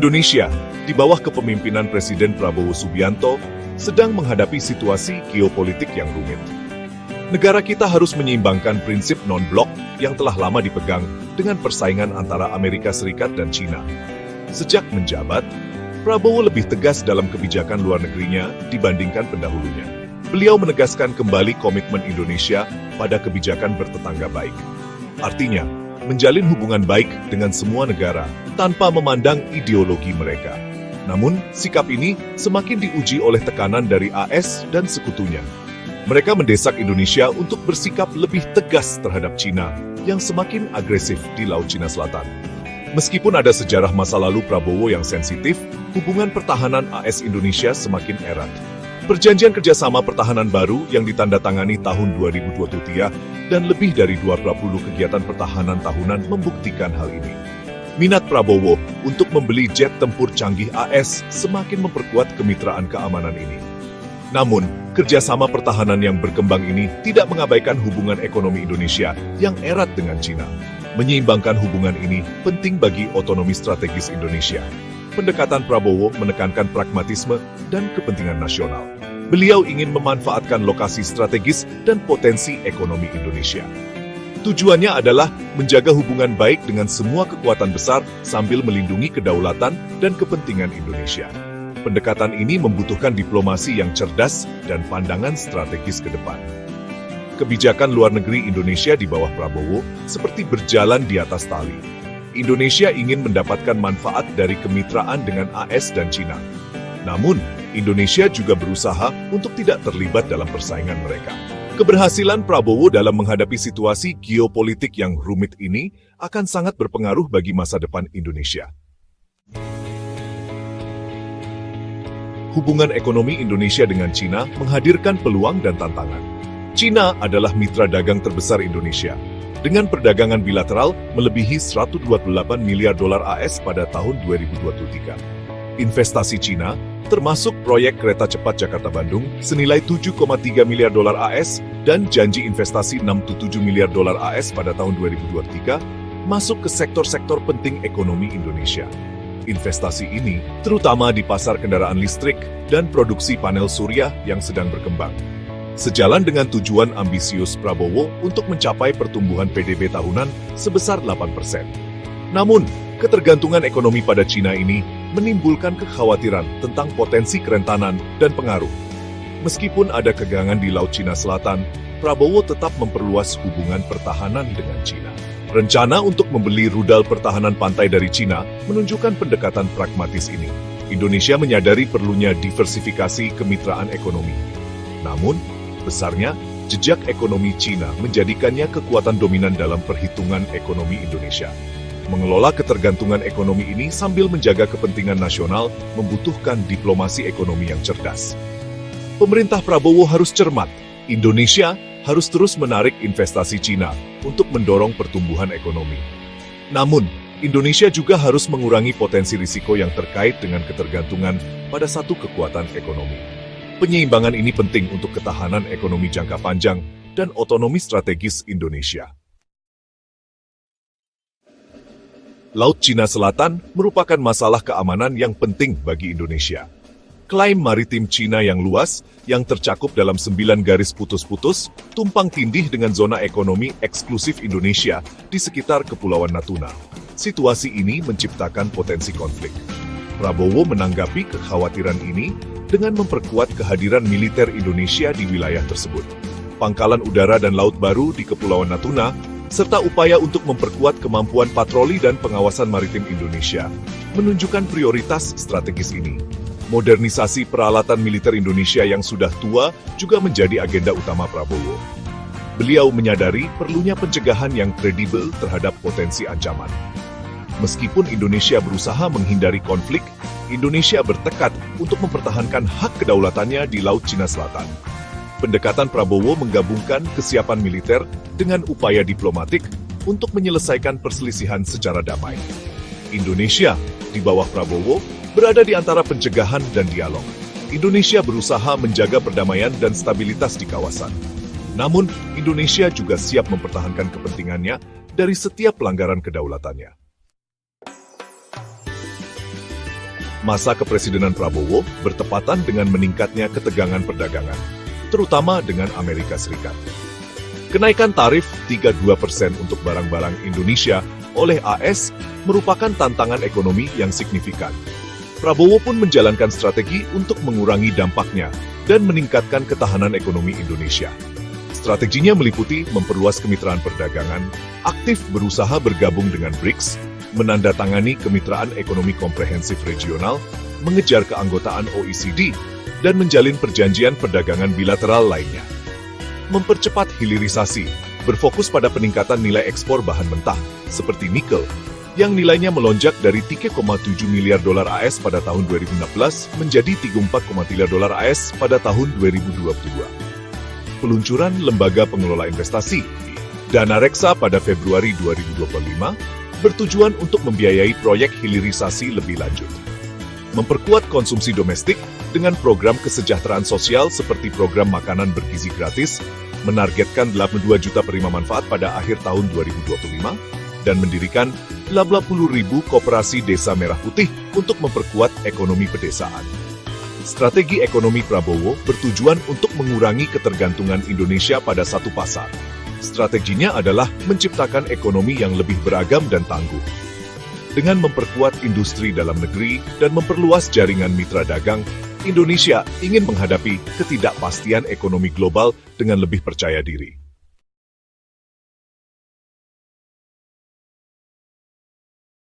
Indonesia, di bawah kepemimpinan Presiden Prabowo Subianto, sedang menghadapi situasi geopolitik yang rumit. Negara kita harus menyeimbangkan prinsip non-blok yang telah lama dipegang dengan persaingan antara Amerika Serikat dan China. Sejak menjabat, Prabowo lebih tegas dalam kebijakan luar negerinya dibandingkan pendahulunya. Beliau menegaskan kembali komitmen Indonesia pada kebijakan bertetangga baik. Artinya, menjalin hubungan baik dengan semua negara tanpa memandang ideologi mereka. Namun, sikap ini semakin diuji oleh tekanan dari AS dan sekutunya. Mereka mendesak Indonesia untuk bersikap lebih tegas terhadap China yang semakin agresif di Laut Cina Selatan. Meskipun ada sejarah masa lalu Prabowo yang sensitif, hubungan pertahanan AS-Indonesia semakin erat. Perjanjian kerjasama pertahanan baru yang ditandatangani tahun 2023 dan lebih dari 20 kegiatan pertahanan tahunan membuktikan hal ini. Minat Prabowo untuk membeli jet tempur canggih AS semakin memperkuat kemitraan keamanan ini. Namun, kerjasama pertahanan yang berkembang ini tidak mengabaikan hubungan ekonomi Indonesia yang erat dengan China. Menyeimbangkan hubungan ini penting bagi otonomi strategis Indonesia. Pendekatan Prabowo menekankan pragmatisme dan kepentingan nasional. Beliau ingin memanfaatkan lokasi strategis dan potensi ekonomi Indonesia. Tujuannya adalah menjaga hubungan baik dengan semua kekuatan besar sambil melindungi kedaulatan dan kepentingan Indonesia. Pendekatan ini membutuhkan diplomasi yang cerdas dan pandangan strategis ke depan. Kebijakan luar negeri Indonesia di bawah Prabowo seperti berjalan di atas tali. Indonesia ingin mendapatkan manfaat dari kemitraan dengan AS dan China. Namun, Indonesia juga berusaha untuk tidak terlibat dalam persaingan mereka. Keberhasilan Prabowo dalam menghadapi situasi geopolitik yang rumit ini akan sangat berpengaruh bagi masa depan Indonesia. Hubungan ekonomi Indonesia dengan China menghadirkan peluang dan tantangan. China adalah mitra dagang terbesar Indonesia, dengan perdagangan bilateral melebihi 128 miliar dolar AS pada tahun 2023. Investasi China, termasuk proyek kereta cepat Jakarta-Bandung, senilai 7,3 miliar dolar AS dan janji investasi 67 miliar dolar AS pada tahun 2023, masuk ke sektor-sektor penting ekonomi Indonesia. Investasi ini terutama di pasar kendaraan listrik dan produksi panel surya yang sedang berkembang. Sejalan dengan tujuan ambisius Prabowo untuk mencapai pertumbuhan PDB tahunan sebesar 8%. Namun, ketergantungan ekonomi pada China ini menimbulkan kekhawatiran tentang potensi kerentanan dan pengaruh. Meskipun ada kegangan di Laut Cina Selatan, Prabowo tetap memperluas hubungan pertahanan dengan China. Rencana untuk membeli rudal pertahanan pantai dari China menunjukkan pendekatan pragmatis ini. Indonesia menyadari perlunya diversifikasi kemitraan ekonomi. Namun, besarnya jejak ekonomi China menjadikannya kekuatan dominan dalam perhitungan ekonomi Indonesia. Mengelola ketergantungan ekonomi ini sambil menjaga kepentingan nasional membutuhkan diplomasi ekonomi yang cerdas. Pemerintah Prabowo harus cermat. Indonesia harus terus menarik investasi China untuk mendorong pertumbuhan ekonomi. Namun, Indonesia juga harus mengurangi potensi risiko yang terkait dengan ketergantungan pada satu kekuatan ekonomi. Penyeimbangan ini penting untuk ketahanan ekonomi jangka panjang dan otonomi strategis Indonesia. Laut Cina Selatan merupakan masalah keamanan yang penting bagi Indonesia. Klaim maritim China yang luas, yang tercakup dalam 9 garis putus-putus, tumpang tindih dengan zona ekonomi eksklusif Indonesia di sekitar Kepulauan Natuna. Situasi ini menciptakan potensi konflik. Prabowo menanggapi kekhawatiran ini dengan memperkuat kehadiran militer Indonesia di wilayah tersebut. Pangkalan udara dan laut baru di Kepulauan Natuna, serta upaya untuk memperkuat kemampuan patroli dan pengawasan maritim Indonesia, menunjukkan prioritas strategis ini. Modernisasi peralatan militer Indonesia yang sudah tua juga menjadi agenda utama Prabowo. Beliau menyadari perlunya pencegahan yang kredibel terhadap potensi ancaman. Meskipun Indonesia berusaha menghindari konflik, Indonesia bertekad untuk mempertahankan hak kedaulatannya di Laut Cina Selatan. Pendekatan Prabowo menggabungkan kesiapan militer dengan upaya diplomatik untuk menyelesaikan perselisihan secara damai. Indonesia, di bawah Prabowo, berada di antara pencegahan dan dialog. Indonesia berusaha menjaga perdamaian dan stabilitas di kawasan. Namun, Indonesia juga siap mempertahankan kepentingannya dari setiap pelanggaran kedaulatannya. Masa kepresidenan Prabowo bertepatan dengan meningkatnya ketegangan perdagangan, terutama dengan Amerika Serikat. Kenaikan tarif 32% untuk barang-barang Indonesia oleh AS merupakan tantangan ekonomi yang signifikan. Prabowo pun menjalankan strategi untuk mengurangi dampaknya dan meningkatkan ketahanan ekonomi Indonesia. Strateginya meliputi memperluas kemitraan perdagangan, aktif berusaha bergabung dengan BRICS, menandatangani kemitraan ekonomi komprehensif regional, mengejar keanggotaan OECD, dan menjalin perjanjian perdagangan bilateral lainnya. Mempercepat hilirisasi, berfokus pada peningkatan nilai ekspor bahan mentah, seperti nikel, yang nilainya melonjak dari 3,7 miliar dolar AS pada tahun 2016 menjadi 34,3 miliar dolar AS pada tahun 2022. Peluncuran Lembaga Pengelola Investasi, Dana Reksa pada Februari 2025, bertujuan untuk membiayai proyek hilirisasi lebih lanjut. Memperkuat konsumsi domestik dengan program kesejahteraan sosial seperti program makanan bergizi gratis, menargetkan 82 juta penerima manfaat pada akhir tahun 2025, dan mendirikan 80.000 koperasi desa merah putih untuk memperkuat ekonomi pedesaan. Strategi ekonomi Prabowo bertujuan untuk mengurangi ketergantungan Indonesia pada satu pasar. Strateginya adalah menciptakan ekonomi yang lebih beragam dan tangguh. Dengan memperkuat industri dalam negeri dan memperluas jaringan mitra dagang, Indonesia ingin menghadapi ketidakpastian ekonomi global dengan lebih percaya diri.